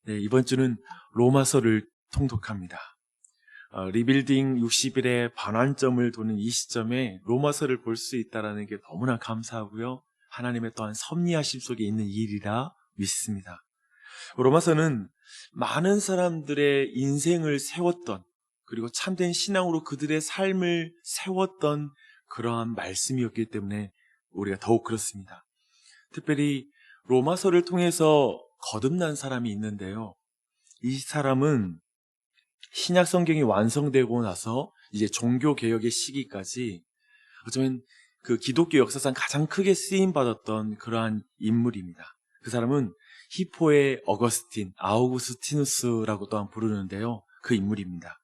네, 이번 주는 로마서를 통독합니다. 리빌딩 60일의 반환점을 도는 이 시점에 로마서를 볼 수 있다는 게 너무나 감사하고요. 하나님의 또한 섭리하심 속에 있는 일이라 믿습니다. 로마서는 많은 사람들의 인생을 세웠던, 그리고 참된 신앙으로 그들의 삶을 세웠던 그러한 말씀이었기 때문에 우리가 더욱 그렇습니다. 특별히 로마서를 통해서 거듭난 사람이 있는데요. 이 사람은 신약 성경이 완성되고 나서 이제 종교개혁의 시기까지 어쩌면 그 기독교 역사상 가장 크게 쓰임받았던 그러한 인물입니다. 그 사람은 히포의 어거스틴, 아우구스티누스라고 또한 부르는데요. 그 인물입니다.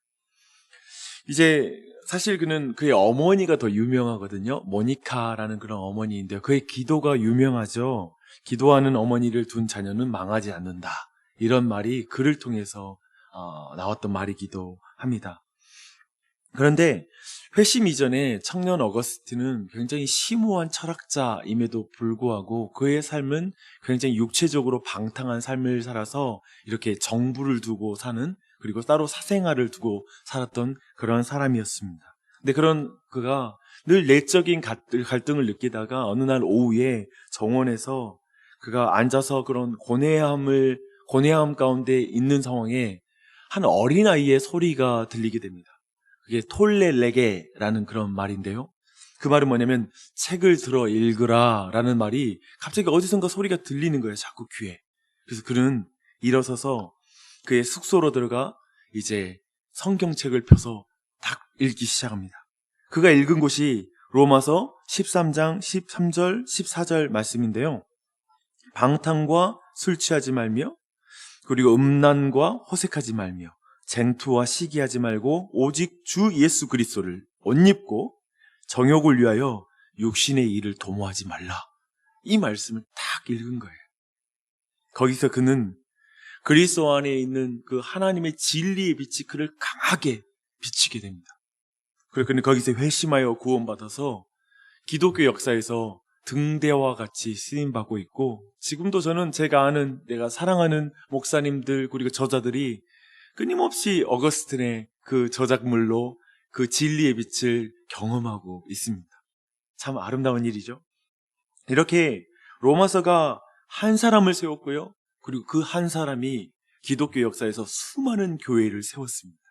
이제 사실 그는 그의 어머니가 더 유명하거든요. 모니카라는 그런 어머니인데요. 그의 기도가 유명하죠. 기도하는 어머니를 둔 자녀는 망하지 않는다. 이런 말이 그를 통해서 나왔던 말이기도 합니다. 그런데 회심 이전에 청년 어거스틴은 굉장히 심오한 철학자임에도 불구하고 그의 삶은 굉장히 육체적으로 방탕한 삶을 살아서 이렇게 정부를 두고 사는, 그리고 따로 사생활을 두고 살았던 그런 사람이었습니다. 근데 그런 그가 늘 내적인 갈등을 느끼다가 어느 날 오후에 정원에서 그가 앉아서 그런 고뇌함 가운데 있는 상황에 한 어린아이의 소리가 들리게 됩니다. 그게 톨레레게라는 그런 말인데요. 그 말은 뭐냐면 책을 들어 읽으라 라는 말이 갑자기 어디선가 소리가 들리는 거예요. 자꾸 귀에. 그래서 그는 일어서서 그의 숙소로 들어가 이제 성경책을 펴서 딱 읽기 시작합니다. 그가 읽은 곳이 로마서 13장 13절 14절 말씀인데요. 방탕과 술 취하지 말며, 그리고 음란과 호색하지 말며, 쟁투와 시기하지 말고 오직 주 예수 그리스도를 옷 입고 정욕을 위하여 육신의 일을 도모하지 말라. 이 말씀을 딱 읽은 거예요. 거기서 그는 그리스도 안에 있는 그 하나님의 진리의 빛이 그를 강하게 비치게 됩니다. 그래서 그는 거기서 회심하여 구원받아서 기독교 역사에서 등대와 같이 쓰임받고 있고, 지금도 저는 제가 아는, 내가 사랑하는 목사님들 그리고 저자들이 끊임없이 어거스틴의 그 저작물로 그 진리의 빛을 경험하고 있습니다. 참 아름다운 일이죠. 이렇게 로마서가 한 사람을 세웠고요. 그리고 그 한 사람이 기독교 역사에서 수많은 교회를 세웠습니다.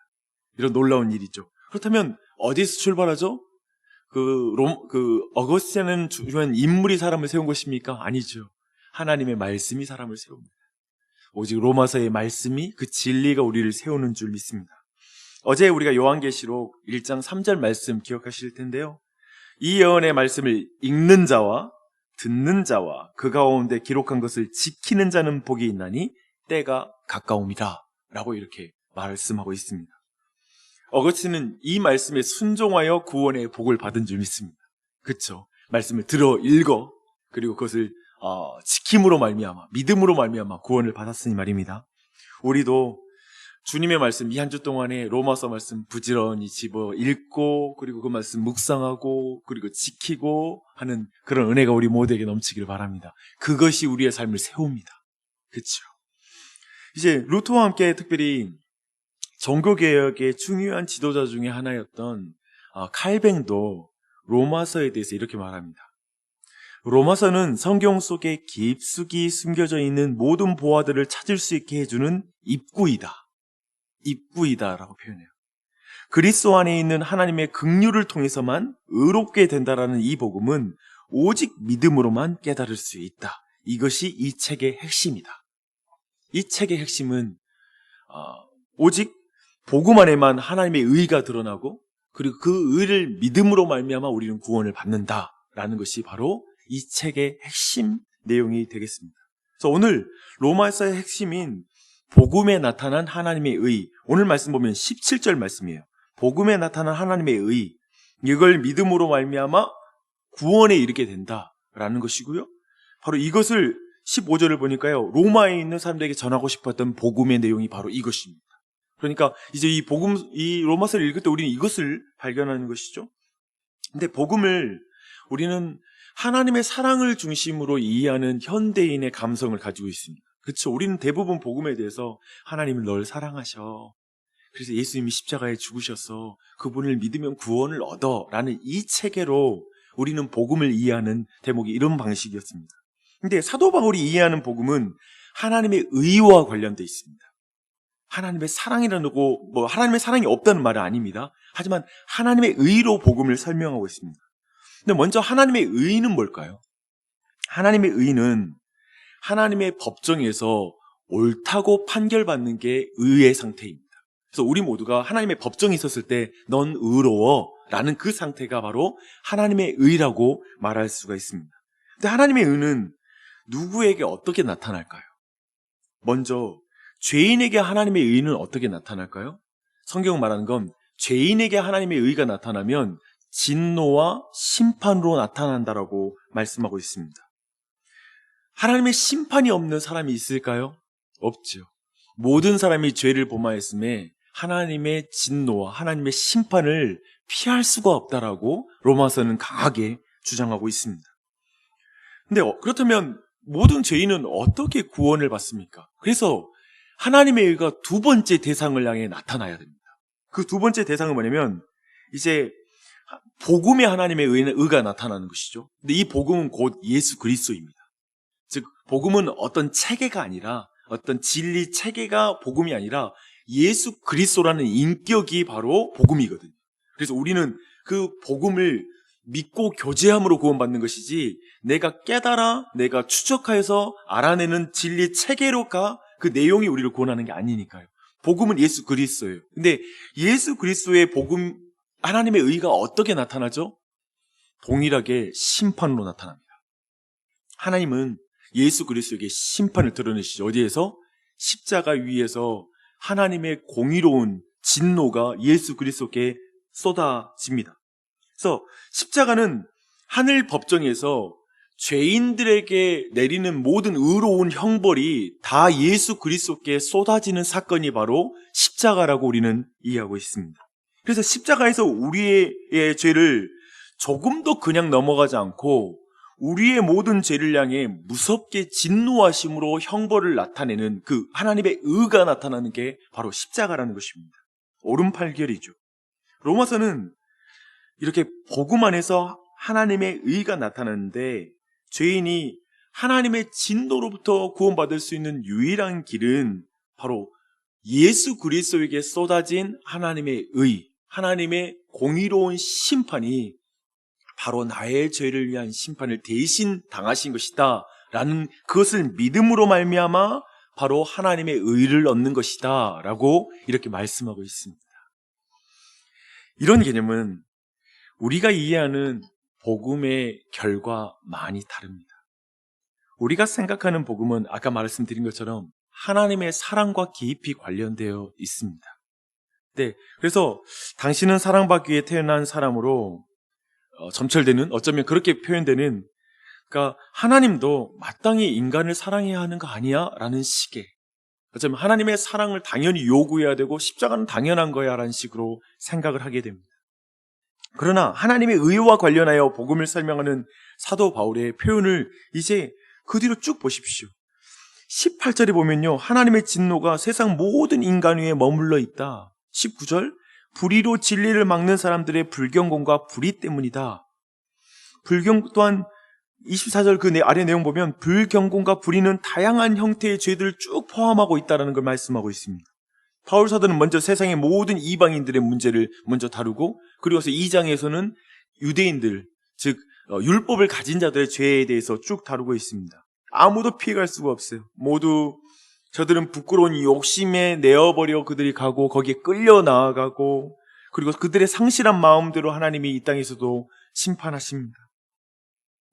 이런 놀라운 일이죠. 그렇다면 어디서 출발하죠? 어거스틴은 주한 인물이 사람을 세운 것입니까? 아니죠. 하나님의 말씀이 사람을 세웁니다. 오직 로마서의 말씀이, 그 진리가 우리를 세우는 줄 믿습니다. 어제 우리가 요한계시록 1장 3절 말씀 기억하실 텐데요. 이 예언의 말씀을 읽는 자와 듣는 자와 그 가운데 기록한 것을 지키는 자는 복이 있나니 때가 가까움이라 라고 이렇게 말씀하고 있습니다. 어거스틴은 이 말씀에 순종하여 구원의 복을 받은 줄 믿습니다. 그렇죠? 말씀을 들어 읽어, 그리고 그것을 지킴으로 말미암아, 믿음으로 말미암아 구원을 받았으니 말입니다. 우리도 주님의 말씀, 이 한 주 동안에 로마서 말씀 부지런히 집어 읽고, 그리고 그 말씀 묵상하고, 그리고 지키고 하는 그런 은혜가 우리 모두에게 넘치기를 바랍니다. 그것이 우리의 삶을 세웁니다. 그렇죠? 이제 루터와 함께 특별히 종교개혁의 중요한 지도자 중에 하나였던 칼뱅도 로마서에 대해서 이렇게 말합니다. 로마서는 성경 속에 깊숙이 숨겨져 있는 모든 보화들을 찾을 수 있게 해주는 입구이다. 입구이다라고 표현해요. 그리스도 안에 있는 하나님의 긍휼을 통해서만 의롭게 된다라는 이 복음은 오직 믿음으로만 깨달을 수 있다. 이것이 이 책의 핵심이다. 이 책의 핵심은 오직 복음 안에만 하나님의 의가 드러나고, 그리고 그 의를 믿음으로 말미암아 우리는 구원을 받는다라는 것이 바로 이 책의 핵심 내용이 되겠습니다. 그래서 오늘 로마서의 핵심인 복음에 나타난 하나님의 의, 오늘 말씀 보면 17절 말씀이에요. 복음에 나타난 하나님의 의, 이걸 믿음으로 말미암아 구원에 이르게 된다라는 것이고요. 바로 이것을 15절을 보니까요, 로마에 있는 사람들에게 전하고 싶었던 복음의 내용이 바로 이것입니다. 그러니까 이제 이 로마서를 읽을 때 우리는 이것을 발견하는 것이죠. 근데 복음을 우리는 하나님의 사랑을 중심으로 이해하는 현대인의 감성을 가지고 있습니다. 그렇죠. 우리는 대부분 복음에 대해서 하나님은 널 사랑하셔. 그래서 예수님이 십자가에 죽으셔서 그분을 믿으면 구원을 얻어 라는 이 체계로 우리는 복음을 이해하는 대목이 이런 방식이었습니다. 근데 사도 바울이 이해하는 복음은 하나님의 의와 관련되어 있습니다. 하나님의 사랑이라는 거, 하나님의 사랑이 없다는 말은 아닙니다. 하지만 하나님의 의로 복음을 설명하고 있습니다. 근데 먼저 하나님의 의는 뭘까요? 하나님의 의는 하나님의 법정에서 옳다고 판결받는 게 의의 상태입니다. 그래서 우리 모두가 하나님의 법정이 있었을 때 넌 의로워 라는 그 상태가 바로 하나님의 의라고 말할 수가 있습니다. 근데 하나님의 의는 누구에게 어떻게 나타날까요? 먼저 죄인에게 하나님의 의는 어떻게 나타날까요? 성경 말하는 건 죄인에게 하나님의 의가 나타나면 진노와 심판으로 나타난다라고 말씀하고 있습니다. 하나님의 심판이 없는 사람이 있을까요? 없죠. 모든 사람이 죄를 범하였음에 하나님의 진노와 하나님의 심판을 피할 수가 없다라고 로마서는 강하게 주장하고 있습니다. 근데 그렇다면 모든 죄인은 어떻게 구원을 받습니까? 그래서 하나님의 의가 두 번째 대상을 향해 나타나야 됩니다. 그 두 번째 대상은 뭐냐면 이제 복음의 하나님의 의가 나타나는 것이죠. 근데 이 복음은 곧 예수 그리스도입니다. 즉 복음은 어떤 체계가 아니라 어떤 진리 체계가 복음이 아니라 예수 그리스도라는 인격이 바로 복음이거든요. 그래서 우리는 그 복음을 믿고 교제함으로 구원받는 것이지 내가 깨달아 내가 추적하여서 알아내는 진리 체계로가 그 내용이 우리를 구원하는 게 아니니까요. 복음은 예수 그리스도예요. 근데 예수 그리스도의 복음 하나님의 의가 어떻게 나타나죠? 동일하게 심판으로 나타납니다. 하나님은 예수 그리스도에게 심판을 드러내시죠. 어디에서? 십자가 위에서 하나님의 공의로운 진노가 예수 그리스도께 쏟아집니다. 그래서 십자가는 하늘 법정에서 죄인들에게 내리는 모든 의로운 형벌이 다 예수 그리스도께 쏟아지는 사건이 바로 십자가라고 우리는 이해하고 있습니다. 그래서 십자가에서 우리의 죄를 조금도 그냥 넘어가지 않고 우리의 모든 죄를 향해 무섭게 진노하심으로 형벌을 나타내는 그 하나님의 의가 나타나는 게 바로 십자가라는 것입니다. 오른팔결이죠. 로마서는 이렇게 복음 안에서 하나님의 의가 나타나는데 죄인이 하나님의 진노로부터 구원받을 수 있는 유일한 길은 바로 예수 그리스도에게 쏟아진 하나님의 의, 하나님의 공의로운 심판이 바로 나의 죄를 위한 심판을 대신 당하신 것이다 라는 그것을 믿음으로 말미암아 바로 하나님의 의를 얻는 것이다 라고 이렇게 말씀하고 있습니다. 이런 개념은 우리가 이해하는 복음의 결과 많이 다릅니다. 우리가 생각하는 복음은 아까 말씀드린 것처럼 하나님의 사랑과 깊이 관련되어 있습니다. 네, 그래서 당신은 사랑받기 위해 태어난 사람으로 점철되는, 어쩌면 그렇게 표현되는, 그러니까 하나님도 마땅히 인간을 사랑해야 하는 거 아니야? 라는 식의, 어쩌면 하나님의 사랑을 당연히 요구해야 되고 십자가는 당연한 거야 라는 식으로 생각을 하게 됩니다. 그러나 하나님의 의와 관련하여 복음을 설명하는 사도 바울의 표현을 이제 그 뒤로 쭉 보십시오. 18절에 보면요, 하나님의 진노가 세상 모든 인간 위에 머물러 있다. 19절, 불의로 진리를 막는 사람들의 불경공과 불의 때문이다. 또한 24절 그 아래 내용 보면 불경공과 불의는 다양한 형태의 죄들을 쭉 포함하고 있다는 걸 말씀하고 있습니다. 바울 사도는 먼저 세상의 모든 이방인들의 문제를 먼저 다루고, 그리고서 2장에서는 유대인들, 즉 율법을 가진 자들의 죄에 대해서 쭉 다루고 있습니다. 아무도 피해갈 수가 없어요. 모두 저들은 부끄러운 욕심에 내어버려 그들이 가고 거기에 끌려 나아가고, 그리고 그들의 상실한 마음대로 하나님이 이 땅에서도 심판하십니다.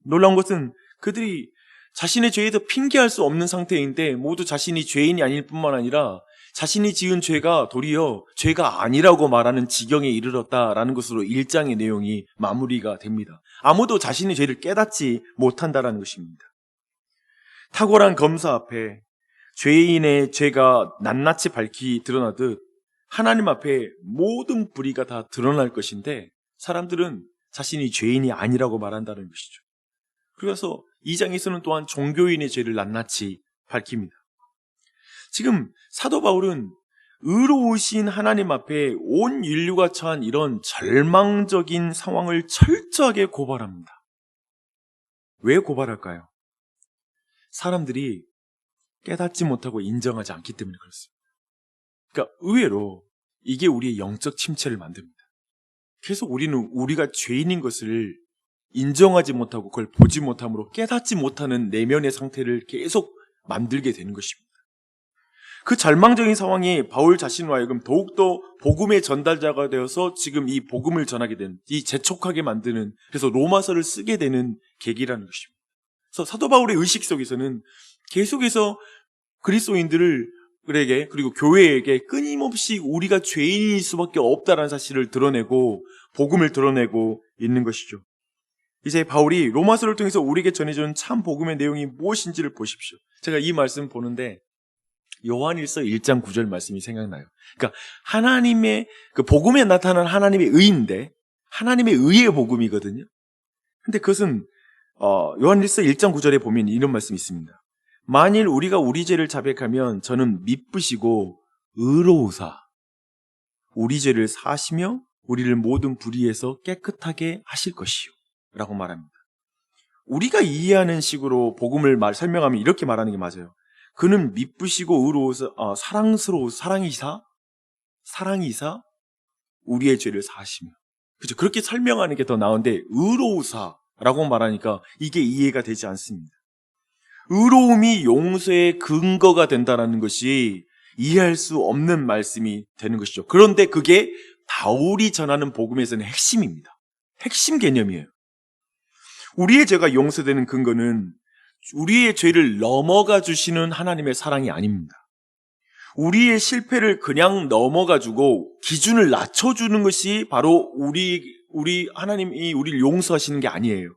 놀라운 것은 그들이 자신의 죄에서 핑계할 수 없는 상태인데 모두 자신이 죄인이 아닐 뿐만 아니라 자신이 지은 죄가 도리어 죄가 아니라고 말하는 지경에 이르렀다라는 것으로 1장의 내용이 마무리가 됩니다. 아무도 자신의 죄를 깨닫지 못한다라는 것입니다. 탁월한 검사 앞에 죄인의 죄가 낱낱이 밝히 드러나듯 하나님 앞에 모든 불의가 다 드러날 것인데 사람들은 자신이 죄인이 아니라고 말한다는 것이죠. 그래서 2장에서는 또한 종교인의 죄를 낱낱이 밝힙니다. 지금 사도 바울은 의로우신 하나님 앞에 온 인류가 처한 이런 절망적인 상황을 철저하게 고발합니다. 왜 고발할까요? 사람들이 깨닫지 못하고 인정하지 않기 때문에 그렇습니다. 그러니까 의외로 이게 우리의 영적 침체를 만듭니다. 계속 우리는 우리가 죄인인 것을 인정하지 못하고 그걸 보지 못함으로 깨닫지 못하는 내면의 상태를 계속 만들게 되는 것입니다. 그 절망적인 상황이 바울 자신으로 하여금 더욱더 복음의 전달자가 되어서 지금 이 복음을 전하게 된, 이 재촉하게 만드는, 그래서 로마서를 쓰게 되는 계기라는 것입니다. 그래서 사도 바울의 의식 속에서는 계속해서 그리스도인들에게 그리고 교회에게 끊임없이 우리가 죄인일 수밖에 없다는 사실을 드러내고 복음을 드러내고 있는 것이죠. 이제 바울이 로마서를 통해서 우리에게 전해준 참 복음의 내용이 무엇인지를 보십시오. 제가 이 말씀 보는데 요한일서 1장 9절 말씀이 생각나요. 그러니까 하나님의 그 복음에 나타난 하나님의 의인데 하나님의 의의 복음이거든요. 근데 그것은 요한일서 1장 9절에 보면 이런 말씀이 있습니다. 만일 우리가 우리 죄를 자백하면 저는 미쁘시고 의로우사 우리 죄를 사시며 우리를 모든 불의에서 깨끗하게 하실 것이요 라고 말합니다. 우리가 이해하는 식으로 복음을 설명하면 이렇게 말하는 게 맞아요. 그는 미쁘시고 의로우사 사랑이사 우리의 죄를 사시며, 그렇죠? 그렇게 설명하는 게 더 나은데 의로우사라고 말하니까 이게 이해가 되지 않습니다. 의로움이 용서의 근거가 된다는 것이 이해할 수 없는 말씀이 되는 것이죠. 그런데 그게 바울이 전하는 복음에서는 핵심입니다. 핵심 개념이에요. 우리의 죄가 용서되는 근거는 우리의 죄를 넘어가 주시는 하나님의 사랑이 아닙니다. 우리의 실패를 그냥 넘어가지고 기준을 낮춰주는 것이 바로 하나님이 우리를 용서하시는 게 아니에요.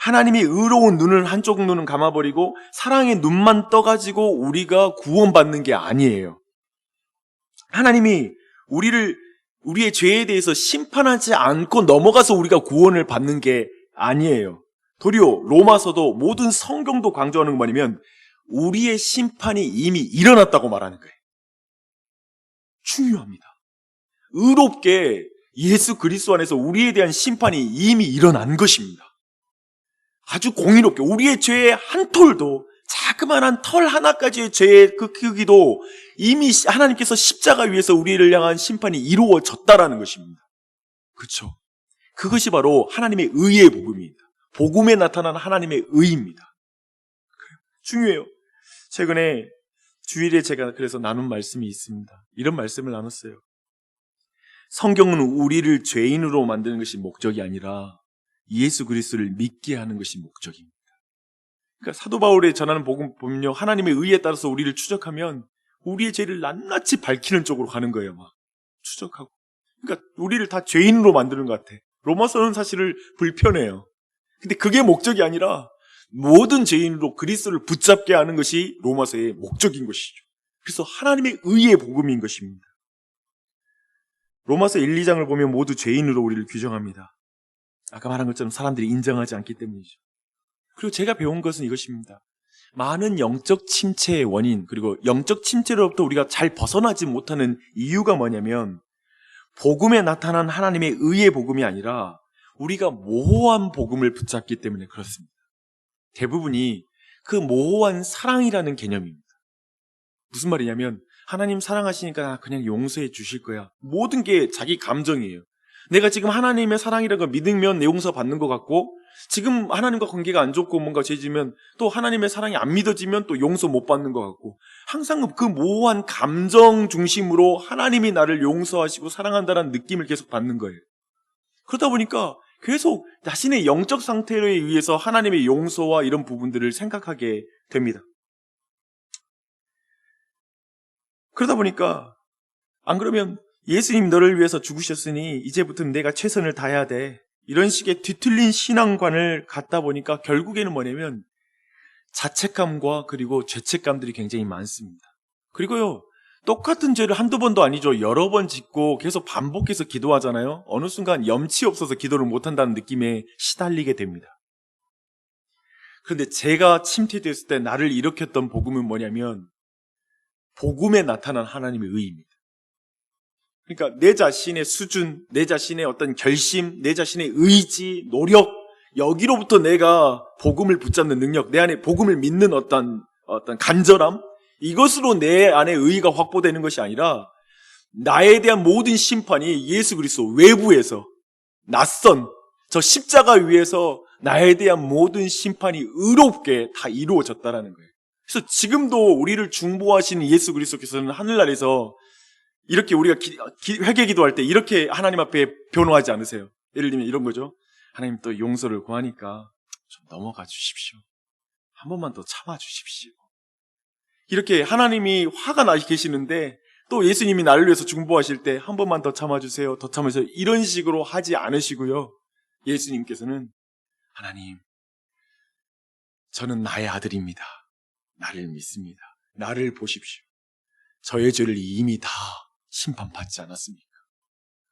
하나님이 의로운 눈을 한쪽 눈은 감아버리고 사랑의 눈만 떠가지고 우리가 구원받는 게 아니에요. 하나님이 우리의 죄에 대해서 심판하지 않고 넘어가서 우리가 구원을 받는 게 아니에요. 도리어 로마서도 모든 성경도 강조하는 것 뭐냐면 우리의 심판이 이미 일어났다고 말하는 거예요. 중요합니다. 의롭게 예수 그리스도 안에서 우리에 대한 심판이 이미 일어난 것입니다. 아주 공의롭게 우리의 죄의 한 톨도, 자그마한 털 하나까지의 죄의 그 크기도 이미 하나님께서 십자가 위에서 우리를 향한 심판이 이루어졌다라는 것입니다. 그렇죠? 그것이 바로 하나님의 의의 복음입니다. 복음에 나타난 하나님의 의입니다. 중요해요. 최근에 주일에 제가 그래서 나눈 말씀이 있습니다. 이런 말씀을 나눴어요. 성경은 우리를 죄인으로 만드는 것이 목적이 아니라 예수 그리스도를 믿게 하는 것이 목적입니다. 그러니까 사도 바울이 전하는 복음 보면요, 하나님의 의에 따라서 우리를 추적하면 우리의 죄를 낱낱이 밝히는 쪽으로 가는 거예요. 막 추적하고. 그러니까 우리를 다 죄인으로 만드는 것 같아. 로마서는 사실을 불편해요. 근데 그게 목적이 아니라 모든 죄인으로 그리스도를 붙잡게 하는 것이 로마서의 목적인 것이죠. 그래서 하나님의 의의 복음인 것입니다. 로마서 1, 2장을 보면 모두 죄인으로 우리를 규정합니다. 아까 말한 것처럼 사람들이 인정하지 않기 때문이죠. 그리고 제가 배운 것은 이것입니다. 많은 영적 침체의 원인, 그리고 영적 침체로부터 우리가 잘 벗어나지 못하는 이유가 뭐냐면 복음에 나타난 하나님의 의의 복음이 아니라 우리가 모호한 복음을 붙잡기 때문에 그렇습니다. 대부분이 그 모호한 사랑이라는 개념입니다. 무슨 말이냐면 하나님 사랑하시니까 그냥 용서해 주실 거야. 모든 게 자기 감정이에요. 내가 지금 하나님의 사랑이라는 걸 믿으면 용서 받는 것 같고, 지금 하나님과 관계가 안 좋고 뭔가 죄지면 또 하나님의 사랑이 안 믿어지면 또 용서 못 받는 것 같고, 항상 그 모호한 감정 중심으로 하나님이 나를 용서하시고 사랑한다는 느낌을 계속 받는 거예요. 그러다 보니까 계속 자신의 영적 상태에 의해서 하나님의 용서와 이런 부분들을 생각하게 됩니다. 그러다 보니까 안 그러면 예수님 너를 위해서 죽으셨으니 이제부터는 내가 최선을 다해야 돼, 이런 식의 뒤틀린 신앙관을 갖다 보니까 결국에는 뭐냐면 자책감과 그리고 죄책감들이 굉장히 많습니다. 그리고요, 똑같은 죄를 한두 번도 아니죠. 여러 번 짓고 계속 반복해서 기도하잖아요. 어느 순간 염치 없어서 기도를 못한다는 느낌에 시달리게 됩니다. 그런데 제가 침체되었을 때 나를 일으켰던 복음은 뭐냐면 복음에 나타난 하나님의 의입니다. 그러니까 내 자신의 수준, 내 자신의 어떤 결심, 내 자신의 의지, 노력, 여기로부터 내가 복음을 붙잡는 능력, 내 안에 복음을 믿는 어떤 간절함, 이것으로 내 안에 의의가 확보되는 것이 아니라 나에 대한 모든 심판이 예수 그리스도 외부에서 낯선 저 십자가 위에서 나에 대한 모든 심판이 의롭게 다 이루어졌다라는 거예요. 그래서 지금도 우리를 중보하시는 예수 그리스도께서는 하늘나라에서 이렇게 우리가 회개 기도할 때 이렇게 하나님 앞에 변호하지 않으세요. 예를 들면 이런 거죠. 하나님 또 용서를 구하니까 좀 넘어가 주십시오. 한 번만 더 참아 주십시오. 이렇게 하나님이 화가 나 계시는데 또 예수님이 나를 위해서 중보하실 때 한 번만 더 참아주세요. 더 참으세요. 이런 식으로 하지 않으시고요. 예수님께서는 하나님, 저는 나의 아들입니다. 나를 믿습니다. 나를 보십시오. 저의 죄를 이미 다 심판받지 않았습니까?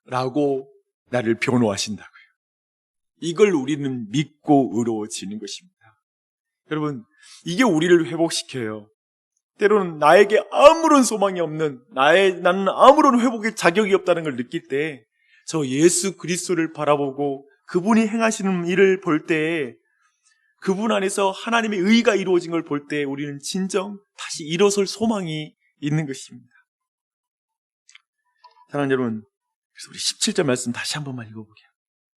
라고 나를 변호하신다고요. 이걸 우리는 믿고 의로워지는 것입니다. 여러분, 이게 우리를 회복시켜요. 때로는 나에게 아무런 소망이 없는, 나는 아무런 회복의 자격이 없다는 걸 느낄 때, 저 예수 그리스도를 바라보고 그분이 행하시는 일을 볼 때, 그분 안에서 하나님의 의가 이루어진 걸 볼 때 우리는 진정 다시 일어설 소망이 있는 것입니다. 사랑하는 여러분, 그래서 우리 17절 말씀 다시 한 번만 읽어보게요.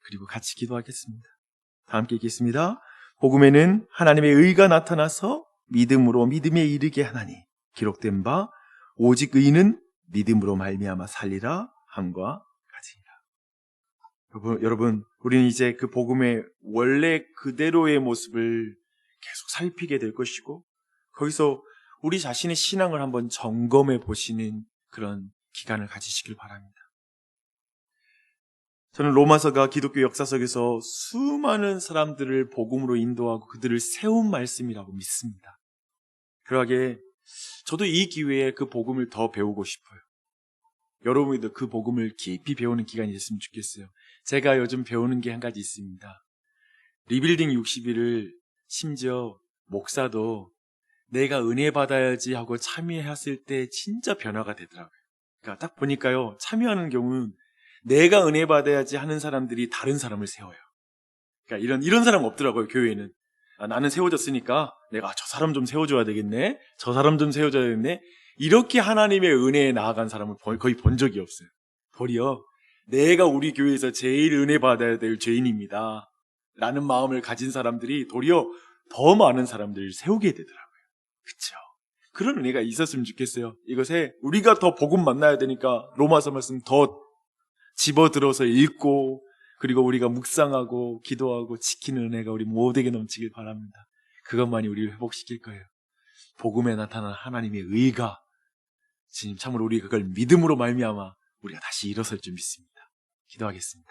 그리고 같이 기도하겠습니다. 다 함께 읽겠습니다. 복음에는 하나님의 의가 나타나서 믿음으로 믿음에 이르게 하나니 기록된 바 오직 의인은 믿음으로 말미암아 살리라 함과 같으니라. 여러분, 우리는 이제 그 복음의 원래 그대로의 모습을 계속 살피게 될 것이고 거기서 우리 자신의 신앙을 한번 점검해 보시는 그런 기간을 가지시길 바랍니다. 저는 로마서가 기독교 역사속에서 수많은 사람들을 복음으로 인도하고 그들을 세운 말씀이라고 믿습니다. 그러하게 저도 이 기회에 그 복음을 더 배우고 싶어요. 여러분도 그 복음을 깊이 배우는 기간이 됐으면 좋겠어요. 제가 요즘 배우는 게 한 가지 있습니다. 리빌딩 60일을 심지어 목사도 내가 은혜 받아야지 하고 참여했을 때 진짜 변화가 되더라고요. 그러니까 딱 보니까요, 참여하는 경우는 내가 은혜 받아야지 하는 사람들이 다른 사람을 세워요. 그러니까 이런 사람 없더라고요, 교회에는. 나는 세워졌으니까 내가 저 사람 좀 세워줘야 되겠네. 저 사람 좀 세워줘야 되겠네. 이렇게 하나님의 은혜에 나아간 사람을 거의 본 적이 없어요. 도리어 내가 우리 교회에서 제일 은혜 받아야 될 죄인입니다 라는 마음을 가진 사람들이 도리어 더 많은 사람들을 세우게 되더라고요. 그렇죠? 그런 은혜가 있었으면 좋겠어요. 이것에 우리가 더 복음 만나야 되니까 로마서 말씀 더 집어들어서 읽고 그리고 우리가 묵상하고 기도하고 지키는 은혜가 우리 모두에게 넘치길 바랍니다. 그것만이 우리를 회복시킬 거예요. 복음에 나타난 하나님의 의가 지금 참으로 우리가 그걸 믿음으로 말미암아 우리가 다시 일어설 줄 믿습니다. 기도하겠습니다.